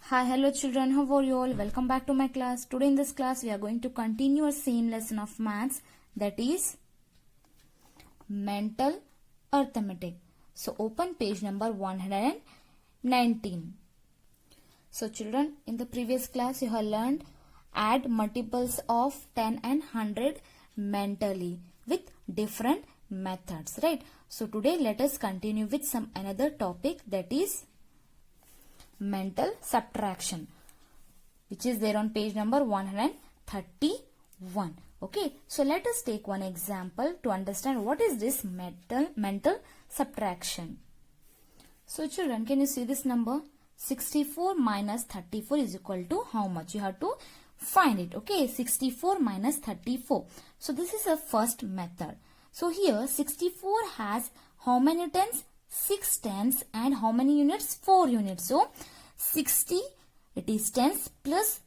Hi, hello children, how are you all? Welcome back to my class. Today in this class we are going to continue our same lesson of maths, that is mental arithmetic. So open page number 119. So children, in the previous class you have learned add multiples of 10 and 100 mentally with different methods, right? So today let us continue with some another topic, that is mental subtraction, which is there on page number 131. Okay, so let us take one example to understand what is this mental subtraction. So children, can you see this number? 64 minus 34 is equal to how much? You have to find it. Okay, 64 minus 34. So this is a first method. So here 64 has how many tens? 6 tens, and how many units? 4 units. So 60, it is tens plus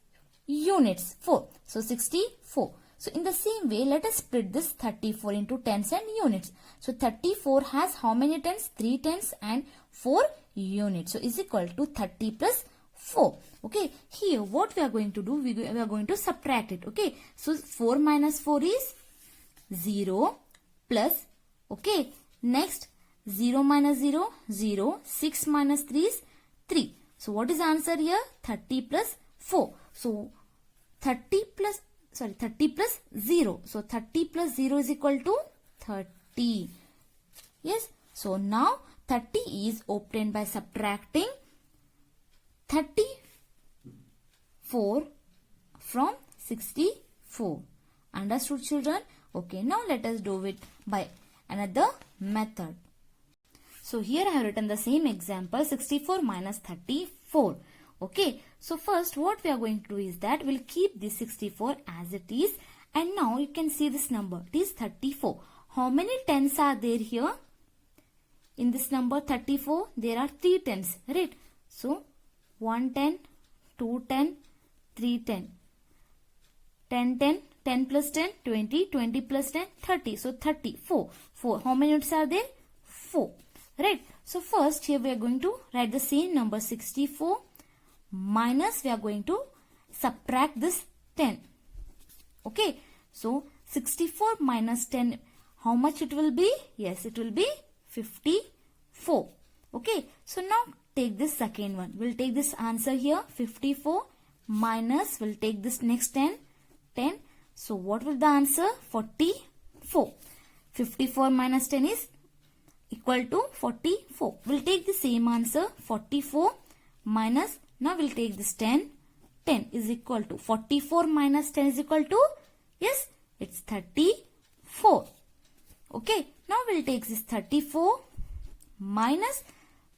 units 4. So 64. So in the same way, let us split this 34 into tens and units. So 34 has how many tens? 3 tens and 4 units. So is equal to 30 plus 4. Okay, here what we are going to do, we are going to subtract it. Okay, so 4 minus 4 is 0 plus, okay, next 0 minus 0, 0. 6 minus 3 is 3. So what is the answer here? 30 plus 4. So 30 plus 0. So 30 plus 0 is equal to 30. Yes. So now 30 is obtained by subtracting 34 from 64. Understood children? Okay, now let us do it by another method. So here I have written the same example, 64 minus 34. Okay, so first what we are going to do is that we'll keep this 64 as it is, and now you can see this number, it is 34. How many tens are there here? In this number 34, there are 3 tens, right? So 1 10, 2 10, 3 10, 10 10, 10 plus 10, 20, 20 plus 10, 30. So 34. 4. How many units are there? 4. Right. So first here we are going to write the same number 64 minus we are going to subtract this 10. Okay. So 64 minus 10, how much it will be? Yes, it will be 54. Okay. So now take this second one. We'll take this answer here 54 minus, we'll take this next 10. So what will the answer? 44. 54 minus 10 is equal to 44. We'll take the same answer 44 minus, now we'll take this 10. 10 is equal to 44 minus 10 is equal to, yes, it's 34. Okay, now we'll take this 34 minus,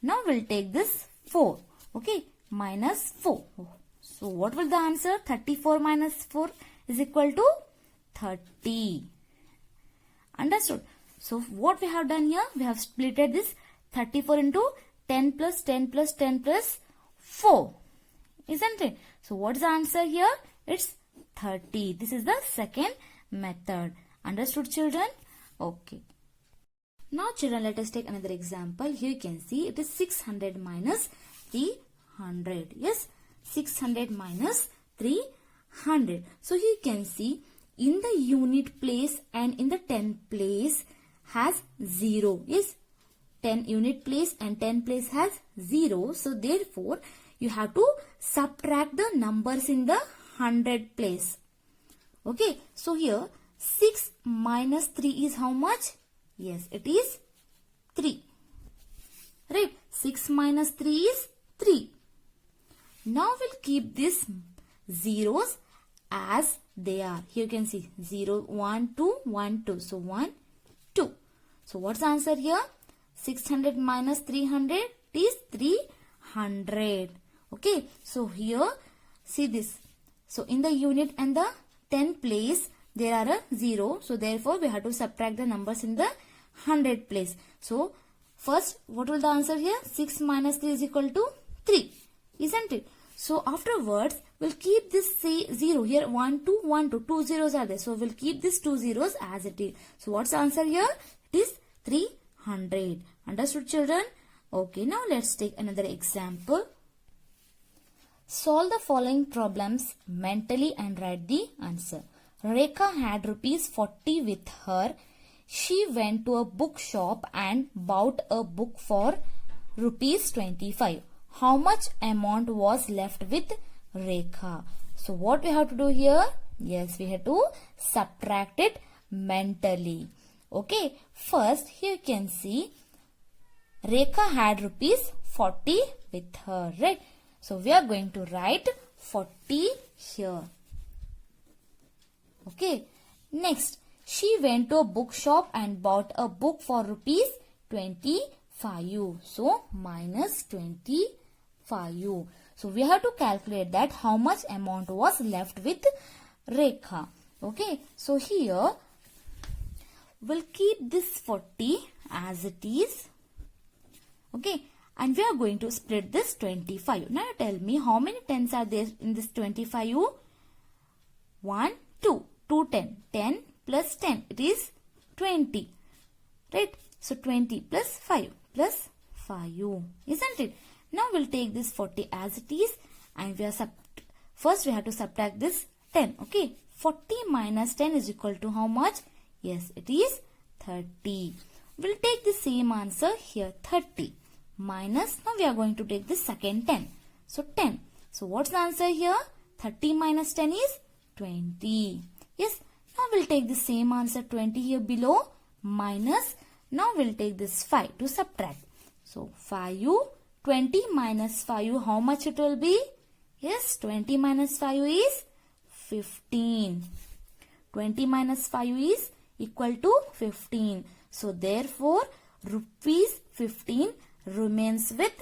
now we'll take this 4. Okay, minus 4. So what will the answer? 34 minus 4 is equal to 30. Understood? So what we have done here, we have splitted this 34 into 10 plus 10 plus 10 plus 4. Isn't it? So what's the answer here? It's 30. This is the second method. Understood children? Okay. Now children, let us take another example. Here you can see it is 600 minus 300. Yes, 600 minus 300. So here you can see in the unit place and in the 10 place has 0. Yes, 10 unit place and 10 place has 0. So therefore you have to subtract the numbers in the 100 place. Okay, so here 6 minus 3 is how much? Yes, it is 3. Right, 6 minus 3 is 3. Now we'll keep these zeros as they are. Here you can see 0, 1, 2, 1, 2. So 1, 2. So what's the answer here? 600 minus 300 is 300. Okay. So here, see this. So in the unit and the 10 place, there are a 0. So therefore, we have to subtract the numbers in the 100 place. So first, what will the answer here? 6 minus 3 is equal to 3. Isn't it? So afterwards, we'll keep this say 0 here, 1, 2, 1, 2, 2 zeros are there. So we'll keep these 2 zeros as it is. So what's the answer here? It is 300. Understood children? Okay, now let's take another example. Solve the following problems mentally and write the answer. Rekha had rupees 40 with her. She went to a bookshop and bought a book for rupees 25. How much amount was left with Rekha? So what we have to do here? Yes, we have to subtract it mentally. Okay, first here you can see Rekha had rupees 40 with her, right? So we are going to write 40 here. Okay, next she went to a bookshop and bought a book for rupees 25. So minus 25. So we have to calculate that how much amount was left with Rekha. Okay, so here we'll keep this 40 as it is. Okay, and we are going to split this 25. Now tell me how many tens are there in this 25? 1, 2. 2 10. 10 plus 10. It is 20. Right? So 20 plus 5 plus 5. Isn't it? Now we'll take this 40 as it is and we are first we have to subtract this 10. Okay. 40 minus 10 is equal to how much? Yes, it is 30. We'll take the same answer here, 30. Minus, now we are going to take the second 10. So 10. So what's the answer here? 30 minus 10 is 20. Yes, now we'll take the same answer 20 here below. Minus, now we'll take this 5 to subtract. So 5, 20 minus 5, how much it will be? Yes, 20 minus 5 is 15. 20 minus 5 is equal to 15. So therefore, rupees 15 remains with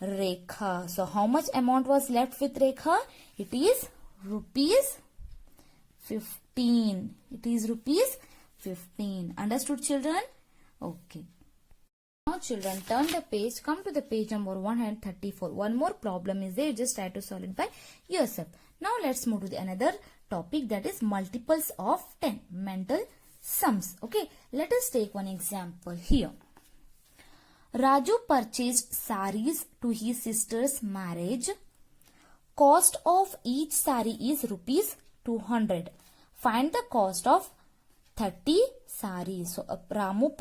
Rekha. So how much amount was left with Rekha? It is rupees 15. It is rupees 15. Understood, children? Okay. Now children, turn the page. Come to the page number 134. One more problem is there. Just try to solve it by yourself. Now let's move to the another topic, that is multiples of 10. Mental sums. Okay. Let us take one example here. Raju purchased saris to his sister's marriage. Cost of each sari is rupees 200. Find the cost of 30 saris. So Raju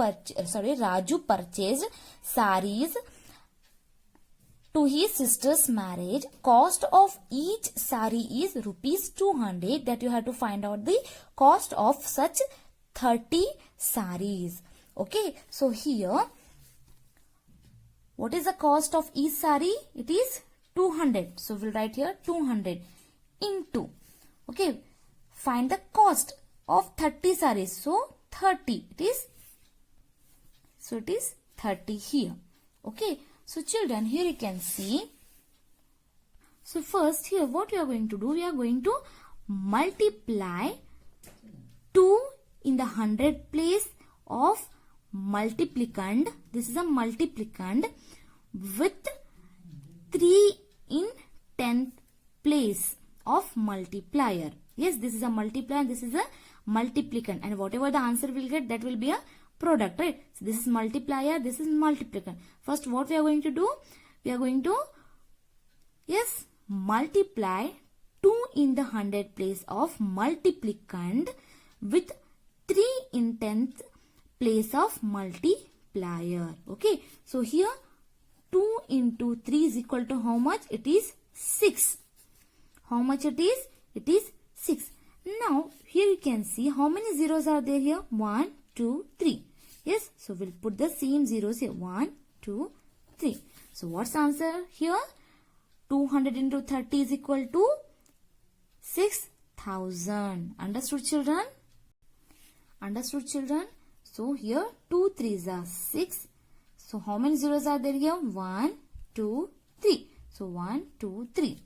purchased saris to his sister's marriage. Cost of each sari is rupees 200. That you have to find out the cost of such 30 saris. Okay. So here, what is the cost of each sari? It is 200. So we'll write here 200 into. Okay. Find the cost of 30 saris. So 30. It is 30 here. Okay. So children, here you can see. So first here what we are going to do? We are going to multiply 2 in the 100 place of multiplicand. This is a multiplicand with 3 in 10th place of multiplier. Yes, this is a multiplier, this is a multiplicand, and whatever the answer we'll get, that will be a product, right? So this is multiplier, this is multiplicand. First what we are going to do? We are going to, yes, multiply 2 in the 100 place of multiplicand with 3 in 10th place of multiplier. Okay. So here 2 into 3 is equal to how much? It is 6. How much it is? It is 6. Now here you can see how many zeros are there here? 1, 2, 3. Yes. So we'll put the same zeros here. 1, 2, 3. So what's the answer here? 200 into 30 is equal to 6,000. Understood, children? Understood, children? So here 2 3s are 6. So how many zeros are there here? 1, 2, 3. So 1, 2, 3.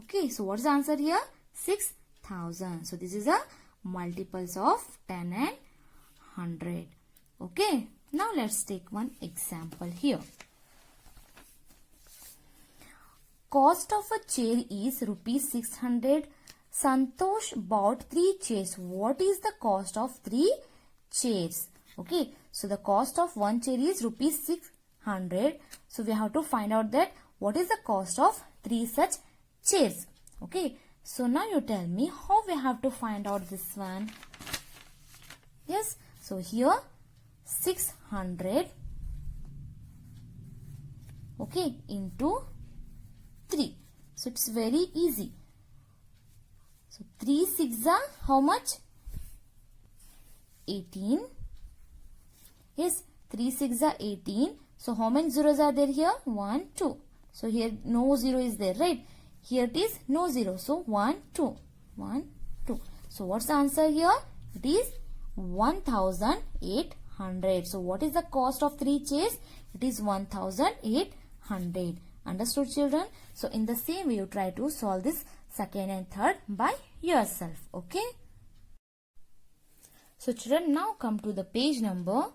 Okay. So what's the answer here? 6,000. So this is a multiples of 10 and 100. Okay. Now let's take one example here. Cost of a chair is rupees 600. Santosh bought 3 chairs. What is the cost of 3 chairs? Okay. So the cost of one chair is rupees 600. So we have to find out that what is the cost of 3 such chairs. Okay, so now you tell me how we have to find out this one. Yes, so here 600, okay, into 3. So it's very easy. So 3 6 are how much? 18. Yes, 3 6 are 18. So how many zeros are there here? 1, 2. So here no 0 is there, right? Here it is no 0. So 1, 2. 1, 2. So what's the answer here? It is 1800. So what is the cost of 3 chairs? It is 1800. Understood, children? So in the same way you try to solve this second and third by yourself. Okay? So children, now come to the page number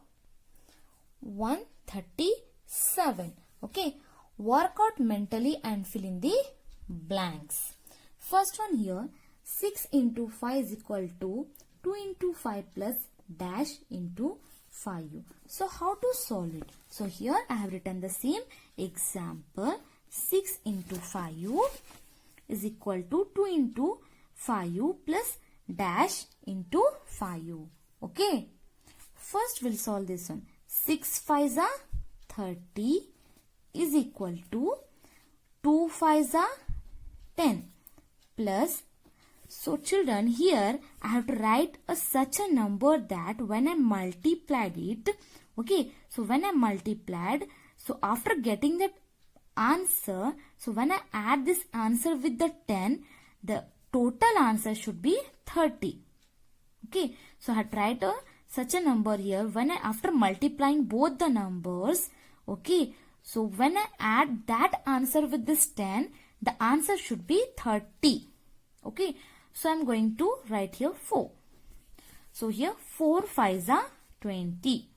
137. Okay? Work out mentally and fill in the blanks. First one here, 6 into 5 is equal to 2 into 5 plus dash into 5. So how to solve it? So here I have written the same example. 6 into 5 is equal to 2 into 5 plus dash into 5. Okay. First we'll solve this one. 6 5s are 30 is equal to 2 5s are 10 plus. So children, here I have to write such a number that when I multiplied it, okay, so when I multiplied, so after getting that answer, so when I add this answer with the 10, the total answer should be 30. Okay, so I have tried such a number here when I, after multiplying both the numbers, okay, so when I add that answer with this 10, the answer should be 30. Okay, so I'm going to write here 4. So here 4 5s are 20.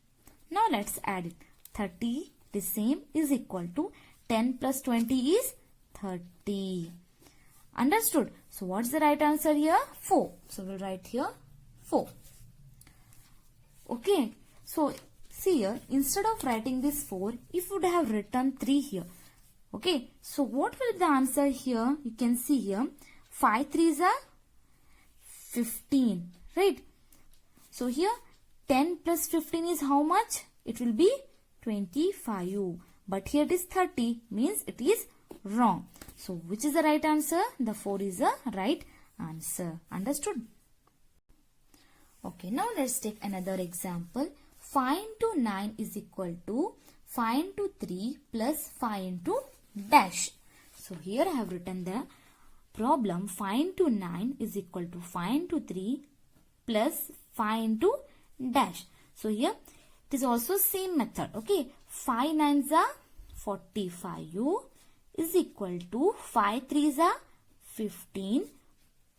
Now let's add it. 30 the same is equal to 10 plus 20 is 30. Understood? So what's the right answer here? 4. So we'll write here 4. Okay. So see here, instead of writing this 4, if you would have written 3 here. Okay. So what will be the answer here? You can see here 5 3s are 15. Right. So here 10 plus 15 is how much? It will be 25. But here it is 30, means it is wrong. So which is the right answer? The 4 is the right answer. Understood? Okay, now let's take another example. 5 into 9 is equal to 5 into 3 plus 5 into dash. So here I have written the problem. 5 into 9 is equal to 5 into 3 plus 5 into dash. So here it is also same method. Okay, 5 9s are 45 is equal to 5 3s are 15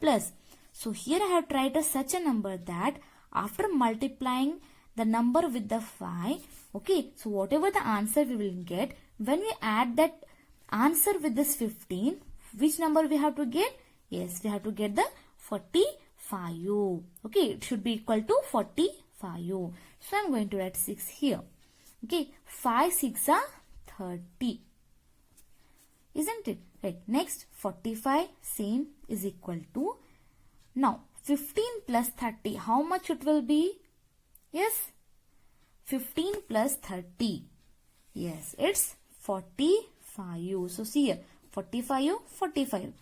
plus. So here I have tried such a number that after multiplying the number with the 5, okay, so whatever the answer we will get, when we add that answer with this 15, which number we have to get? Yes, we have to get the 45. Okay, it should be equal to 45. So I'm going to write 6 here. Okay, 5 6 are 30. Isn't it? Right. Next, 45 same is equal to. Now, 15 plus 30. How much it will be? Yes. 15 plus 30. Yes, it's 45. So see here. 45, 45.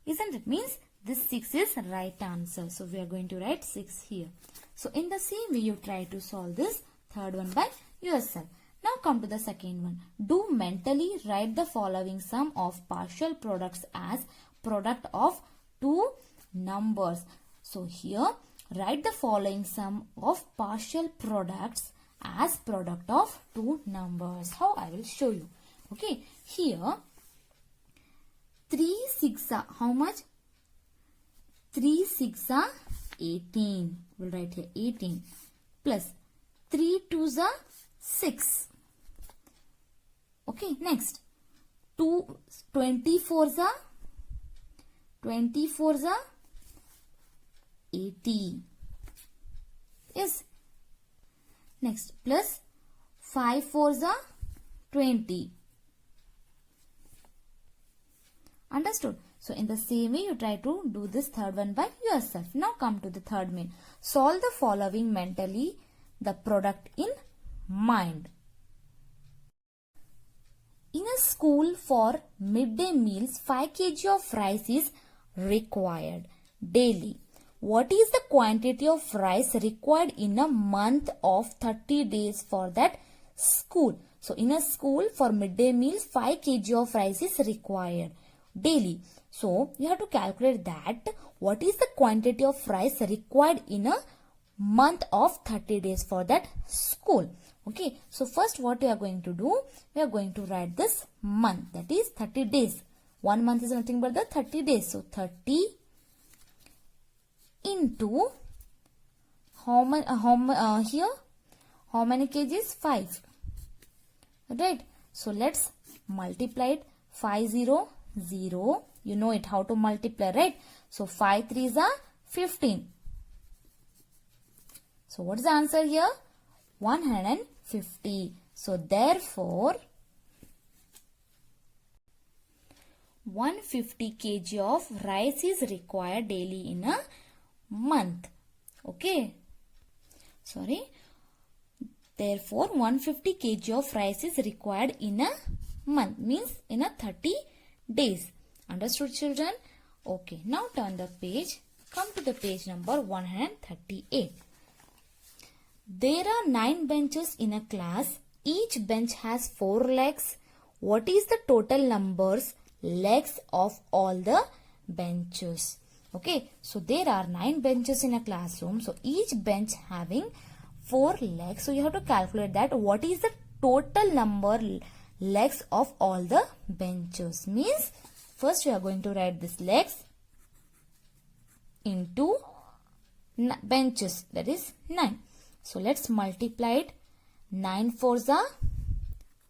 Isn't it? Means this 6 is right answer. So we are going to write 6 here. So in the same way you try to solve this third one by yourself. Now come to the second one. Do mentally write the following sum of partial products as product of two numbers. So here write the following sum of partial products as product of two numbers. How I will show you. Okay, here 3 6 are how much? 3 6 are 18. We'll write here 18 plus 3 2s are 6. Okay, next 24s are 80. Yes. Next plus 5 4s are 20. Understood? So in the same way, you try to do this third one by yourself. Now come to the third main. Solve the following mentally, the product in mind. In a school for midday meals, 5 kg of rice is required daily. What is the quantity of rice required in a month of 30 days for that school? So in a school for midday meals, 5 kg of rice is required daily. So you have to calculate that what is the quantity of rice required in a month of 30 days for that school. Okay, so first what we are going to do, we are going to write this month, that is 30 days. 1 month is nothing but the 30 days. So 30 into how many here how many kgs? 5, right? So let's multiply it. 5 0 0, you know it how to multiply, right? So 5 3s are 15. So what is the answer here? 150. So therefore 150 kg of rice is required daily in a month. Okay. Sorry. Therefore 150 kg of rice is required in a month, means in a 30 days. Understood, children? Okay. Now turn the page. Come to the page number 138. There are 9 benches in a class. Each bench has 4 legs. What is the total legs of all the benches? Okay, so there are 9 benches in a classroom. So each bench having 4 legs. So you have to calculate that what is the total legs of all the benches. Means first we are going to write this legs into benches, that is 9. So let's multiply it. 9 4s are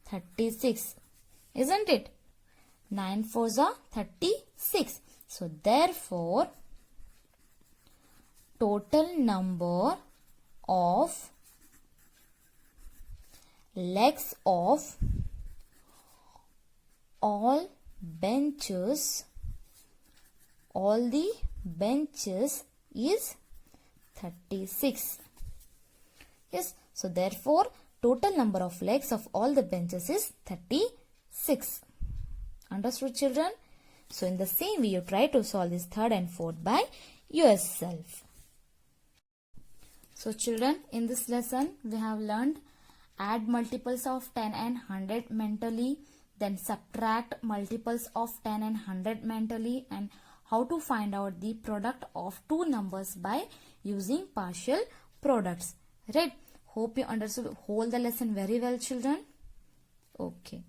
36, isn't it? 9 4s are 36. So therefore total number of legs of all the benches is 36. Yes, so therefore total number of legs of all the benches is 36. Understood, children? So in the same way, you try to solve this third and fourth by yourself. So children, in this lesson we have learned add multiples of 10 and 100 mentally, then subtract multiples of 10 and 100 mentally, and how to find out the product of two numbers by using partial products. Right? Hope you understood whole the lesson very well, children. Okay.